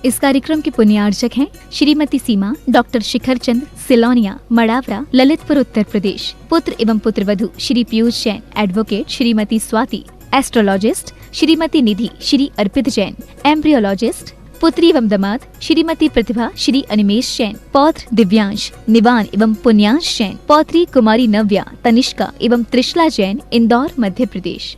इस कार्यक्रम के पुण्यार्चक हैं श्रीमती सीमा, डॉक्टर शिखर चंद, सिलौनिया, मड़ावरा, ललितपुर, उत्तर प्रदेश। पुत्र एवं पुत्रवधू श्री पीयूष जैन, एडवोकेट श्रीमती स्वाति, एस्ट्रोलॉजिस्ट श्रीमती निधि, श्री अर्पित जैन, एम्ब्रियोलॉजिस्ट। पुत्री एवं दामाद श्रीमती प्रतिभा, श्री अनिमेश जैन। पौत्र दिव्यांश, निवान एवं पुण्यांश जैन। पौत्री कुमारी नव्या, तनिष्का एवं त्रिशला जैन, इंदौर, मध्य प्रदेश।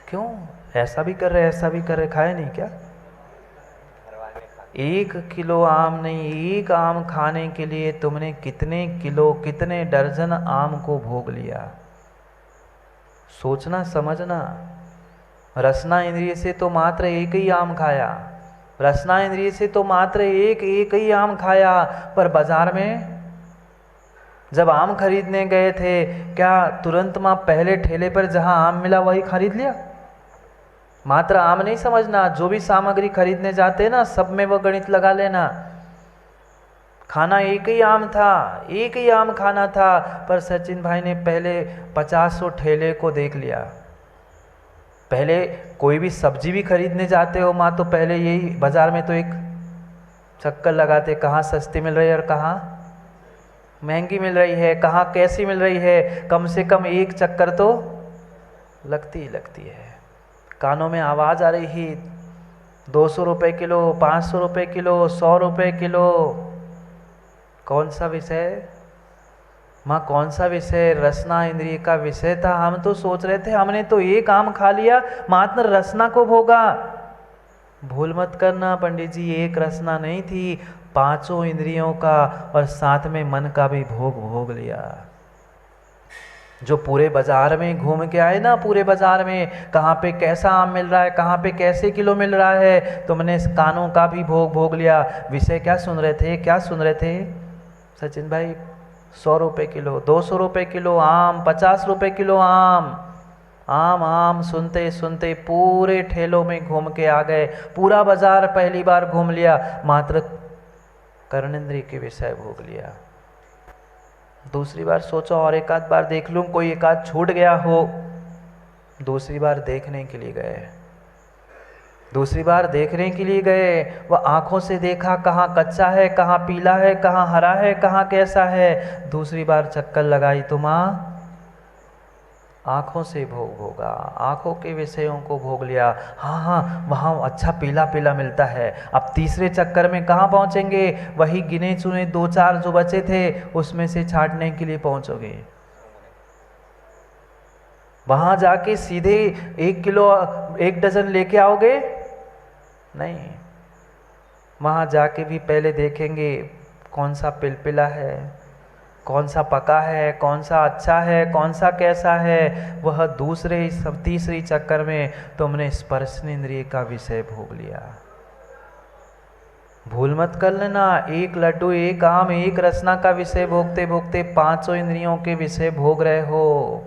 क्यों ऐसा भी कर रहे, खाए नहीं क्या? 1 किलो आम नहीं, 1 आम खाने के लिए तुमने कितने किलो, कितने दर्जन आम को भोग लिया। सोचना समझना। रसना इंद्रिय से तो मात्र 1 ही आम खाया, रसना इंद्रिय से तो मात्र एक ही आम खाया, पर बाजार में जब आम खरीदने गए थे, क्या तुरंत मां पहले ठेले पर जहां आम मिला वही खरीद लिया? मात्र आम नहीं समझना, जो भी सामग्री खरीदने जाते हैं ना, सब में वो गणित लगा लेना। खाना 1 ही आम था, 1 ही आम खाना था, पर सचिन भाई ने पहले 50 ठेले को देख लिया। पहले कोई भी सब्जी भी खरीदने जाते हो माँ, तो पहले यही बाजार में तो एक चक्कर लगाते, कहाँ सस्ती मिल रही है और कहाँ महंगी मिल रही है, कहाँ कैसी मिल रही है। कम से कम एक चक्कर तो लगती है। कानों में आवाज़ आ रही है, 200 रुपये किलो, 500 रुपये किलो, 100 रुपये किलो। कौन सा विषय माँ, कौन सा विषय? रसना इंद्रिय का विषय था। हम तो सोच रहे थे हमने तो 1 आम खा लिया, मात्र रसना को भोगा। भूल मत करना पंडित जी, 1 रसना नहीं थी, 5 इंद्रियों का और साथ में मन का भी भोग लिया। जो पूरे बाजार में घूम के आए ना, पूरे बाजार में कहाँ पे कैसा आम मिल रहा है, कहाँ पे कैसे किलो मिल रहा है, तुमने कानों का भी भोग लिया। विषय क्या सुन रहे थे सचिन भाई? 100 रुपये किलो, 200 रुपये किलो आम, 50 रुपये किलो आम। आम सुनते सुनते पूरे ठेलों में घूम के आ गए, पूरा बाजार पहली बार घूम लिया, मात्र कर्णेंद्रिय के विषय भोग लिया। दूसरी बार सोचो और 1 आध बार देख लूँ, कोई 1 आध छूट गया हो। दूसरी बार देखने के लिए गए, वह आंखों से देखा, कहाँ कच्चा है, कहाँ पीला है, कहाँ हरा है, कहाँ कैसा है। दूसरी बार चक्कर लगाई तो माँ आँखों से भोगा, आँखों के विषयों को भोग लिया। हाँ, वहाँ अच्छा पीला मिलता है। अब तीसरे चक्कर में कहाँ पहुँचेंगे? वही गिने चुने 2-4 जो बचे थे, उसमें से छांटने के लिए पहुँचोगे। वहाँ जाके सीधे 1 किलो 1 डजन लेके आओगे? नहीं, वहाँ जाके भी पहले देखेंगे कौन सा पिलपिला है, कौन सा पका है, कौन सा अच्छा है, कौन सा कैसा है। वह तीसरी चक्कर में तुमने स्पर्शनेंद्रिय का विषय भोग लिया। भूल मत कर लेना, 1 लड्डू, 1 आम, 1 रसना का विषय भोगते भोगते 5 इंद्रियों के विषय भोग रहे हो।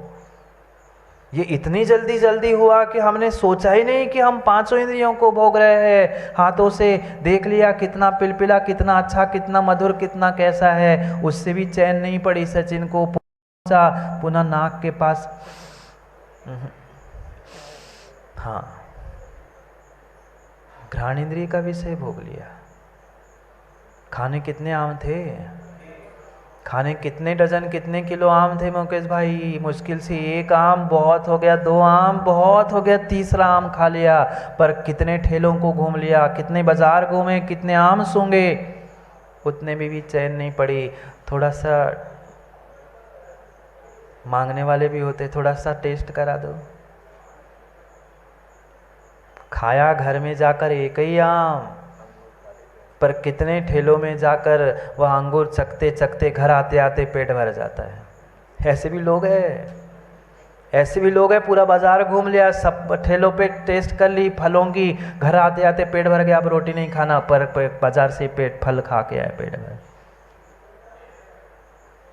ये इतनी जल्दी हुआ कि हमने सोचा ही नहीं कि हम 5 इंद्रियों को भोग रहे हैं। हाथों से देख लिया कितना पिलपिला, कितना अच्छा, कितना मधुर, कितना कैसा है, उससे भी चैन नहीं पड़ी सचिन को। पहुंचा पुनः नाक के पास, हाँ, घ्राण इंद्रिय का विषय भोग लिया। खाने कितने आम थे, खाने कितने डजन, कितने किलो आम थे मुकेश भाई? मुश्किल से 1 आम बहुत हो गया, 2 आम बहुत हो गया, तीसरा आम खा लिया। पर कितने ठेलों को घूम लिया, कितने बाजार घूमे, कितने आम सूंघे, उतने में भी चैन नहीं पड़ी। थोड़ा सा मांगने वाले भी होते, थोड़ा सा टेस्ट करा दो। खाया घर में जाकर 1 ही आम, पर कितने ठेलों में जाकर वह अंगूर चखते चखते घर आते आते पेट भर जाता है। ऐसे भी लोग हैं, पूरा बाजार घूम लिया, सब ठेलों पे टेस्ट कर ली फलों की, घर आते आते पेट भर गया, अब रोटी नहीं खाना, पर बाजार से फल खा के आए पेट भर।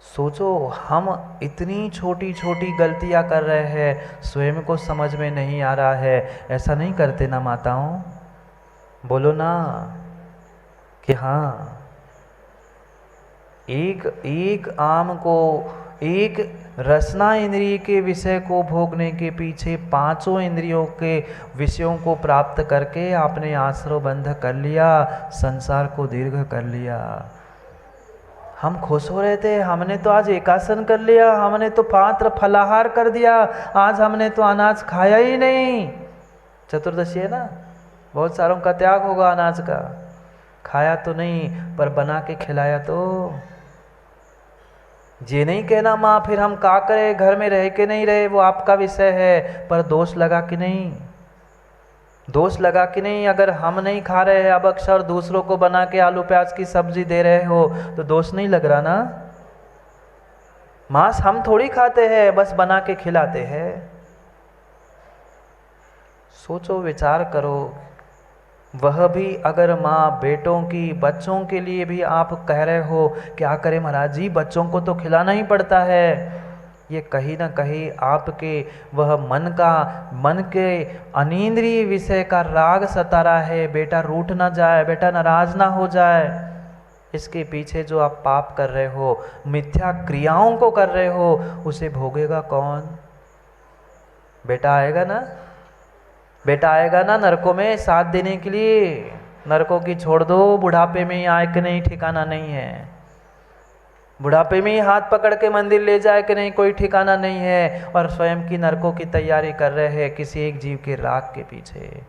सोचो, हम इतनी छोटी छोटी गलतियां कर रहे हैं, स्वयं को समझ में नहीं आ रहा है। ऐसा नहीं करते ना माताओं? बोलो ना कि हाँ, एक आम को, एक रसना इंद्रिय के विषय को भोगने के पीछे पांचों इंद्रियों के विषयों को प्राप्त करके आपने आश्रव बंध कर लिया, संसार को दीर्घ कर लिया। हम खुश हो रहे थे, हमने तो आज एकासन कर लिया, हमने तो पात्र फलाहार कर दिया, आज हमने तो अनाज खाया ही नहीं। चतुर्दशी है ना, बहुत सारों का त्याग होगा अनाज का। खाया तो नहीं पर बना के खिलाया तो। ये नहीं कहना माँ फिर हम का करें, घर में रह के नहीं रहे, वो आपका विषय है, पर दोष लगा कि नहीं, दोष लगा कि नहीं। अगर हम नहीं खा रहे हैं अब अक्सर दूसरों को बना के आलू प्याज की सब्जी दे रहे हो तो दोष नहीं लग रहा ना। मांस हम थोड़ी खाते हैं, बस बना के खिलाते हैं। सोचो, विचार करो, वह भी अगर माँ बेटों की, बच्चों के लिए भी आप कह रहे हो क्या करें महाराज जी, बच्चों को तो खिलाना ही पड़ता है। ये कहीं ना कहीं आपके वह मन के अनिंद्रिय विषय का राग सता रहा है। बेटा रूठ ना जाए, बेटा नाराज ना हो जाए, इसके पीछे जो आप पाप कर रहे हो, मिथ्या क्रियाओं को कर रहे हो, उसे भोगेगा कौन? बेटा आएगा ना, बेटा आएगा ना नरकों में साथ देने के लिए। नरकों की छोड़ दो, बुढ़ापे में ही आए कि नहीं ठिकाना नहीं है। बुढ़ापे में ही हाथ पकड़ के मंदिर ले जाए कि नहीं कोई ठिकाना नहीं है। और स्वयं की नरकों की तैयारी कर रहे हैं किसी एक जीव के राग के पीछे।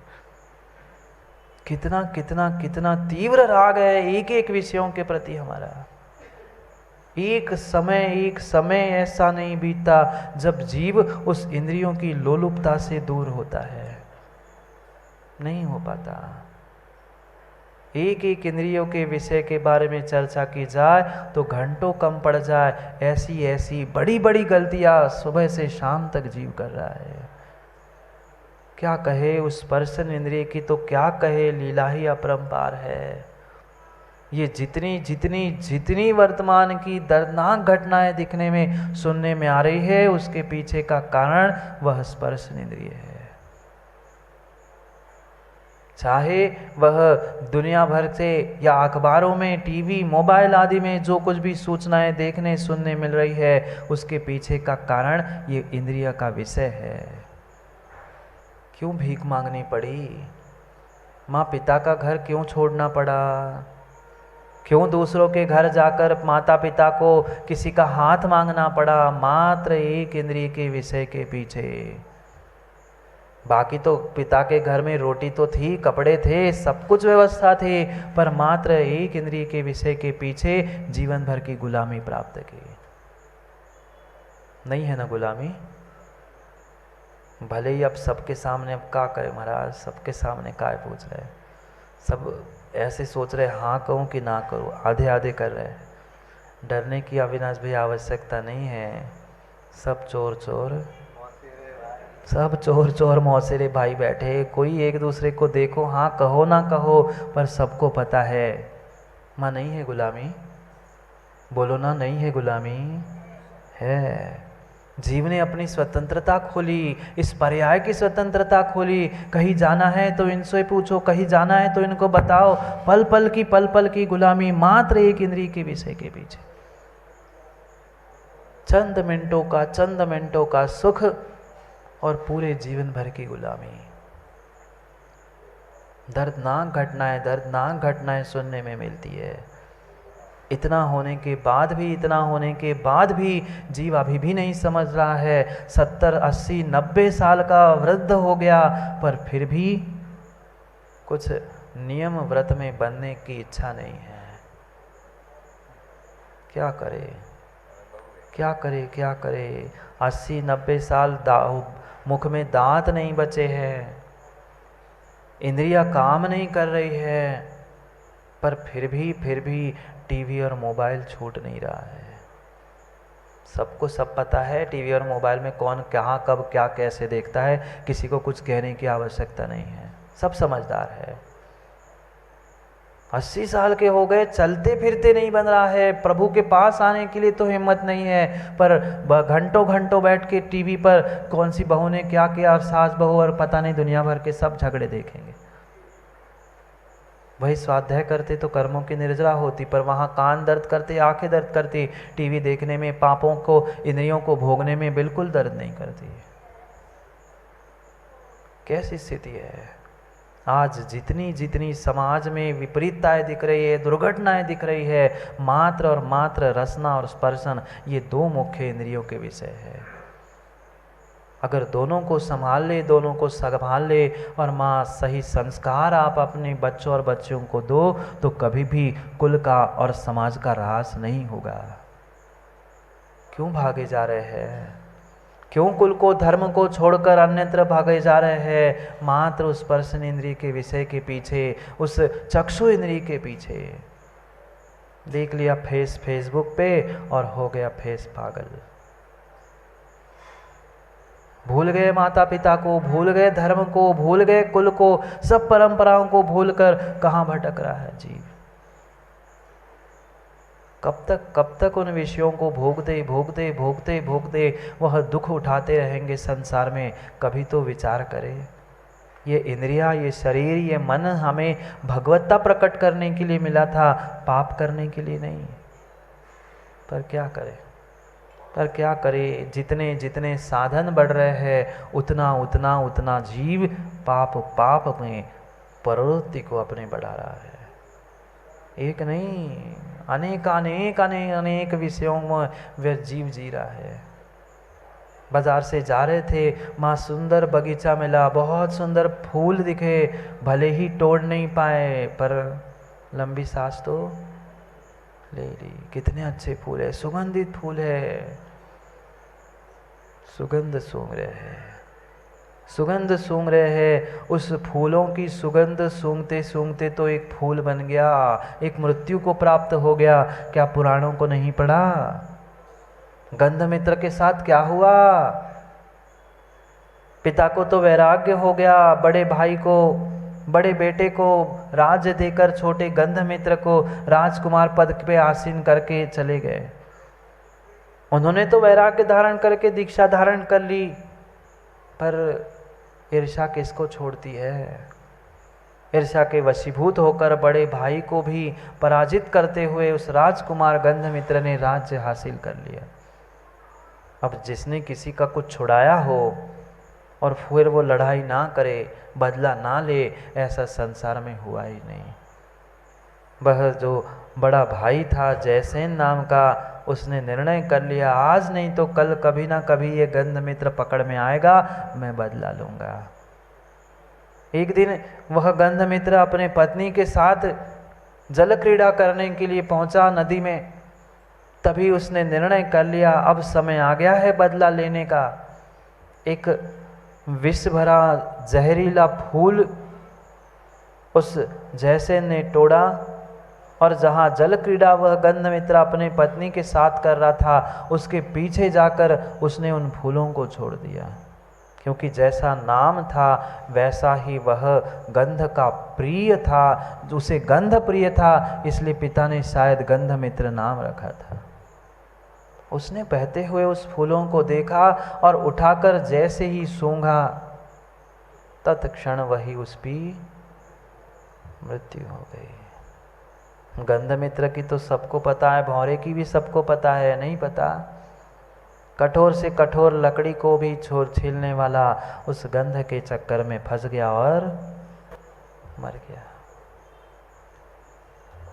कितना कितना कितना तीव्र राग है एक एक विषयों के प्रति हमारा। एक समय ऐसा नहीं बीतता जब जीव उस इंद्रियों की लोलुपता से दूर होता है, नहीं हो पाता। एक एक इंद्रियों के विषय के बारे में चर्चा की जाए तो घंटों कम पड़ जाए। ऐसी ऐसी बड़ी बड़ी गलतियां सुबह से शाम तक जीव कर रहा है। क्या कहे उस स्पर्शन इंद्रिय की, तो क्या कहे, लीला ही अपरंपार है। ये जितनी जितनी जितनी वर्तमान की दर्दनाक घटनाएं दिखने में सुनने में आ रही है, उसके पीछे का कारण वह स्पर्शन इंद्रिय है। चाहे वह दुनिया भर से या अखबारों में, टीवी, मोबाइल आदि में जो कुछ भी सूचनाएं देखने सुनने मिल रही है, उसके पीछे का कारण ये इंद्रिय का विषय है। क्यों भीख मांगनी पड़ी? माँ पिता का घर क्यों छोड़ना पड़ा? क्यों दूसरों के घर जाकर माता पिता को किसी का हाथ मांगना पड़ा? मात्र एक इंद्रिय के विषय के पीछे। बाकी तो पिता के घर में रोटी तो थी, कपड़े थे, सब कुछ व्यवस्था थी, पर मात्र एक इंद्रिय के विषय के पीछे जीवन भर की गुलामी प्राप्त की। नहीं है ना गुलामी? भले ही अब सबके सामने, अब क्या करें महाराज, सबके सामने काय पूछ रहे, सब ऐसे सोच रहे हाँ कहूँ कि ना करूँ, आधे आधे कर रहे। डरने की अविनाश भी आवश्यकता नहीं है। सब चोर चोर, सब चोर चोर मौसेरे भाई बैठे। कोई एक दूसरे को देखो, हाँ कहो ना कहो, पर सबको पता है माँ नहीं है गुलामी। बोलो ना, नहीं है गुलामी, है। जीव ने अपनी स्वतंत्रता खोली, इस पर्याय की स्वतंत्रता खोली। कहीं जाना है तो इनसे पूछो, कहीं जाना है तो इनको बताओ। पल पल की गुलामी, मात्र एक इंद्रिय के विषय के पीछे। चंद मिनटों का सुख और पूरे जीवन भर की गुलामी। दर्दनाक घटनाएं सुनने में मिलती है। इतना होने के बाद भी जीव अभी भी नहीं समझ रहा है। 70, 80, 90 साल का वृद्ध हो गया, पर फिर भी कुछ नियम व्रत में बनने की इच्छा नहीं है। क्या करे? 80, 90 साल मुख में दांत नहीं बचे हैं, इंद्रियां काम नहीं कर रही है, पर फिर भी टीवी और मोबाइल छूट नहीं रहा है। सबको सब पता है टीवी और मोबाइल में कौन कहाँ कब क्या कैसे देखता है, किसी को कुछ कहने की आवश्यकता नहीं है, सब समझदार है। 80 साल के हो गए, चलते फिरते नहीं बन रहा है, प्रभु के पास आने के लिए तो हिम्मत नहीं है, पर घंटों बैठ के टीवी पर कौन सी बहू ने क्या किया, और सास बहू और पता नहीं दुनिया भर के सब झगड़े देखेंगे। वही स्वाध्याय करते तो कर्मों की निर्जरा होती, पर वहाँ कान दर्द करते, आंखें दर्द करती, टीवी देखने में, पापों को, इंद्रियों को भोगने में बिल्कुल दर्द नहीं करती। कैसी स्थिति है आज। जितनी जितनी समाज में विपरीतताएं दिख रही है, दुर्घटनाएं दिख रही है, मात्र और मात्र रसना और स्पर्शन, ये दो मुख्य इंद्रियों के विषय है। अगर दोनों को संभाल ले, दोनों को संभाल ले और माँ सही संस्कार आप अपने बच्चों और बच्चियों को दो, तो कभी भी कुल का और समाज का ह्रास नहीं होगा। क्यों भागे जा रहे हैं? क्यों कुल को, धर्म को छोड़कर अन्यत्र भागे जा रहे हैं? मात्र उस स्पर्शन इंद्रिय के विषय के पीछे, उस चक्षु इंद्रिय के पीछे। देख लिया फेसबुक पे और हो गया फेस पागल। भूल गए माता पिता को, भूल गए धर्म को, भूल गए कुल को, सब परंपराओं को भूलकर कहाँ भटक रहा है जीव। कब तक उन विषयों को भोगते भोगते भोगते भोगते वह दुख उठाते रहेंगे संसार में? कभी तो विचार करें। ये इंद्रिया, ये शरीर, ये मन हमें भगवत्ता प्रकट करने के लिए मिला था, पाप करने के लिए नहीं। पर क्या करें? जितने जितने साधन बढ़ रहे हैं, उतना जीव पाप में प्रवृत्ति को अपने बढ़ा रहा है। एक नहीं, अनेक विषयों में वह जीव जी रहा है। बाजार से जा रहे थे, वहाँ सुंदर बगीचा मिला, बहुत सुंदर फूल दिखे, भले ही तोड़ नहीं पाए, पर लंबी सांस तो ले ली। कितने अच्छे फूल है, सुगंधित फूल है, सुगंध सूंघ रहे हैं। उस फूलों की सुगंध सूंघते सूंघते तो एक फूल बन गया, एक मृत्यु को प्राप्त हो गया। क्या पुराणों को नहीं पढ़ा? गंधमित्र के साथ क्या हुआ? पिता को तो वैराग्य हो गया, बड़े भाई को, बड़े बेटे को राज्य देकर छोटे गंधमित्र को राजकुमार पद पे आसीन करके चले गए। उन्होंने तो वैराग्य धारण करके दीक्षा धारण कर ली, पर ईर्ष्या किसको छोड़ती है? ईर्ष्या के वशीभूत होकर बड़े भाई को भी पराजित करते हुए उस राजकुमार गंधमित्र ने राज्य हासिल कर लिया। अब जिसने किसी का कुछ छुड़ाया हो और फिर वो लड़ाई ना करे, बदला ना ले, ऐसा संसार में हुआ ही नहीं। वह जो बड़ा भाई था जयसेन नाम का, उसने निर्णय कर लिया, आज नहीं तो कल कभी ना कभी ये गंधमित्र पकड़ में आएगा, मैं बदला लूंगा। एक दिन वह गंधमित्र अपने पत्नी के साथ जल क्रीड़ा करने के लिए पहुंचा नदी में। तभी उसने निर्णय कर लिया, अब समय आ गया है बदला लेने का। एक विष भरा जहरीला फूल उस जयसेन ने तोड़ा और जहाँ जल क्रीड़ा वह गंधमित्र अपने पत्नी के साथ कर रहा था, उसके पीछे जाकर उसने उन फूलों को छोड़ दिया। क्योंकि जैसा नाम था वैसा ही वह गंध का प्रिय था, उसे गंध प्रिय था, इसलिए पिता ने शायद गंधमित्र नाम रखा था। उसने बहते हुए उस फूलों को देखा और उठाकर जैसे ही सूंघा, तत्क्षण वही उसकी मृत्यु हो गई। गंधमित्र की तो सबको पता है, भौरे की भी सबको पता है, नहीं पता? कठोर से कठोर लकड़ी को भी छीलने वाला उस गंध के चक्कर में फंस गया और मर गया।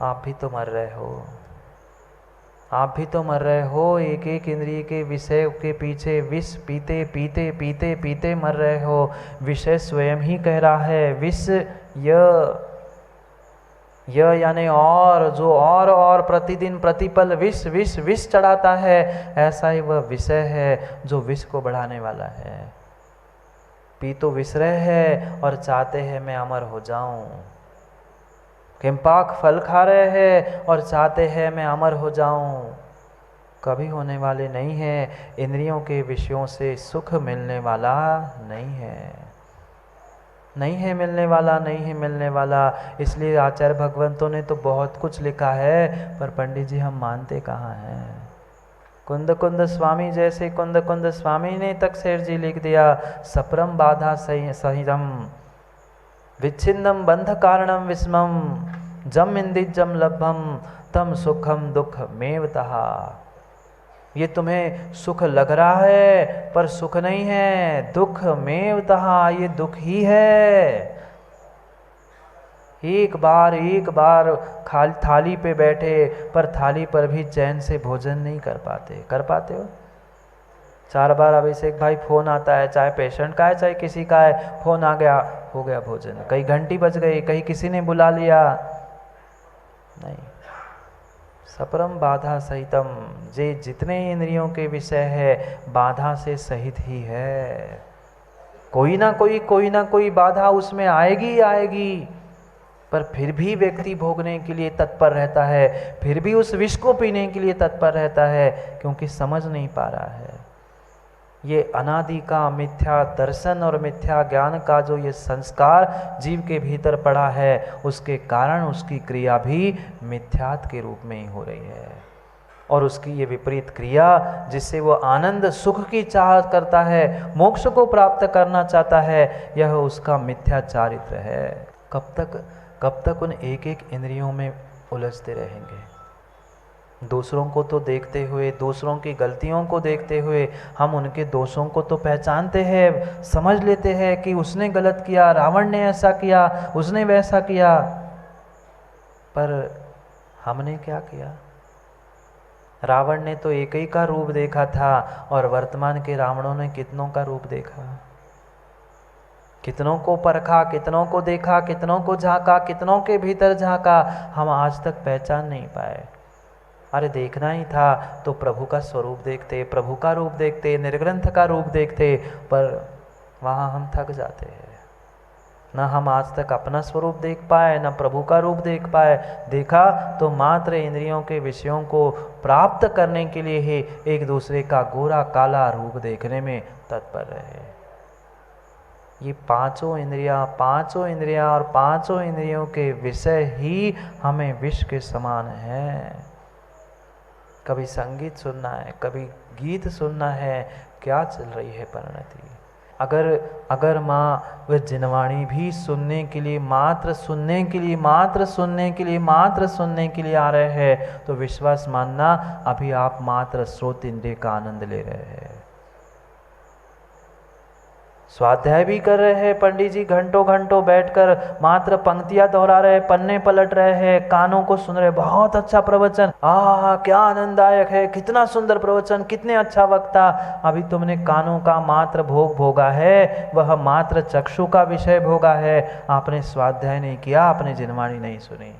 आप भी तो मर रहे हो, आप भी तो मर रहे हो। एक एक इंद्रिय के विषय के पीछे विष पीते पीते पीते पीते मर रहे हो। विषय स्वयं ही कह रहा है, विष यह यानी और, जो और प्रतिदिन प्रतिपल विष विष विष चढ़ाता है, ऐसा ही वह विषय है जो विष को बढ़ाने वाला है। पी तो विष रहे हैं और चाहते हैं मैं अमर हो जाऊं। किंपाक फल खा रहे हैं और चाहते हैं मैं अमर हो जाऊं। कभी होने वाले नहीं है। इंद्रियों के विषयों से सुख मिलने वाला नहीं है, नहीं है मिलने वाला, नहीं है मिलने वाला। इसलिए आचार्य भगवंतों ने तो बहुत कुछ लिखा है, पर पंडित जी हम मानते कहाँ हैं। कुंद स्वामी जैसे कुंद स्वामी ने तक शेर जी लिख दिया, सपरम बाधा संयम विच्छिन्नम बंध कारणम विस्मम जम इंदिजम लभम तम सुखम दुख मेवतः। ये तुम्हें सुख लग रहा है पर सुख नहीं है, दुख मेवतः, ये दुख ही है। एक बार थाली पे बैठे पर थाली पर भी चैन से भोजन नहीं कर पाते हो। 4 बार अभिषेक भाई फोन आता है, चाहे पेशेंट का है चाहे किसी का है, फोन आ गया, हो गया भोजन। कहीं घंटी बज गई, कहीं किसी ने बुला लिया, नहीं। सपरम बाधा सहितम, जे जितने इंद्रियों के विषय है बाधा से सहित ही है। कोई ना कोई बाधा उसमें आएगी, पर फिर भी व्यक्ति भोगने के लिए तत्पर रहता है, फिर भी उस विष को पीने के लिए तत्पर रहता है, क्योंकि समझ नहीं पा रहा है। ये अनादि का मिथ्या दर्शन और मिथ्या ज्ञान का जो ये संस्कार जीव के भीतर पड़ा है, उसके कारण उसकी क्रिया भी मिथ्यात्व के रूप में ही हो रही है। और उसकी ये विपरीत क्रिया जिससे वो आनंद सुख की चाह करता है, मोक्ष को प्राप्त करना चाहता है, यह उसका मिथ्या चारित्र है। कब तक उन एक एक इंद्रियों में उलझते रहेंगे? दूसरों को तो देखते हुए, दूसरों की गलतियों को देखते हुए हम उनके दोषों को तो पहचानते हैं, समझ लेते हैं कि उसने गलत किया, रावण ने ऐसा किया, उसने वैसा किया, पर हमने क्या किया? रावण ने तो एक ही का रूप देखा था और वर्तमान के रावणों ने कितनों का रूप देखा, कितनों को परखा, कितनों को देखा, कितनों को झांका, कितनों के भीतर झांका, हम आज तक पहचान नहीं पाए। अरे देखना ही था तो प्रभु का स्वरूप देखते, प्रभु का रूप देखते, निर्ग्रंथ का रूप देखते, पर वहाँ हम थक जाते हैं। न हम आज तक अपना स्वरूप देख पाए, न प्रभु का रूप देख पाए। देखा तो मात्र इंद्रियों के विषयों को प्राप्त करने के लिए ही एक दूसरे का गोरा काला रूप देखने में तत्पर रहे। ये पांचों इंद्रियां और पांचों इंद्रियों के विषय ही हमें विष के समान हैं। कभी संगीत सुनना है, कभी गीत सुनना है, क्या चल रही है परिणति। अगर माँ वह जिनवाणी भी सुनने के लिए, मात्र सुनने के लिए आ रहे हैं, तो विश्वास मानना अभी आप मात्र श्रोत इंद्रिय का आनंद ले रहे हैं। स्वाध्याय भी कर रहे हैं पंडित जी, घंटों बैठकर मात्र पंक्तियां दोहरा रहे, पन्ने पलट रहे हैं, कानों को सुन रहे, बहुत अच्छा प्रवचन, क्या आनंददायक है, कितना सुंदर प्रवचन, कितने अच्छा वक्ता। अभी तुमने कानों का मात्र भोग भोगा है, वह मात्र चक्षु का विषय भोगा है। आपने स्वाध्याय नहीं किया, आपने जिनवाणी नहीं सुनी।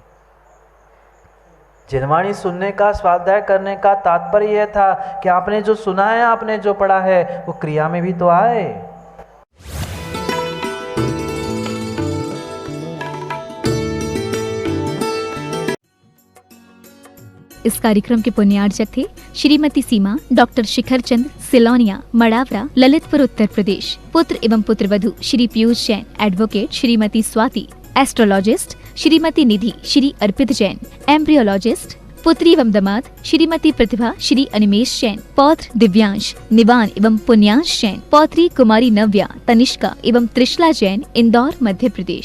जिनवाणी सुनने का, स्वाध्याय करने का तात्पर्य यह था कि आपने जो सुना है, आपने जो पढ़ा है, वो क्रिया में भी तो आए। इस कार्यक्रम के पुण्यार्चक थे श्रीमती सीमा, डॉक्टर शिखर चंद, सिलोनिया, मड़ावरा, ललितपुर, उत्तर प्रदेश। पुत्र एवं पुत्रवधू श्री पीयूष जैन, एडवोकेट श्रीमती स्वाति, एस्ट्रोलॉजिस्ट श्रीमती निधि, श्री अर्पित जैन, एम्ब्रियोलॉजिस्ट। पुत्री एवं दामाद श्रीमती प्रतिभा, श्री अनिमेश जैन, पौत्र दिव्यांश, निवान एवं पुण्यांश जैन, पौत्री कुमारी नव्या, तनिष्का एवं त्रिशला जैन, इंदौर, मध्य प्रदेश।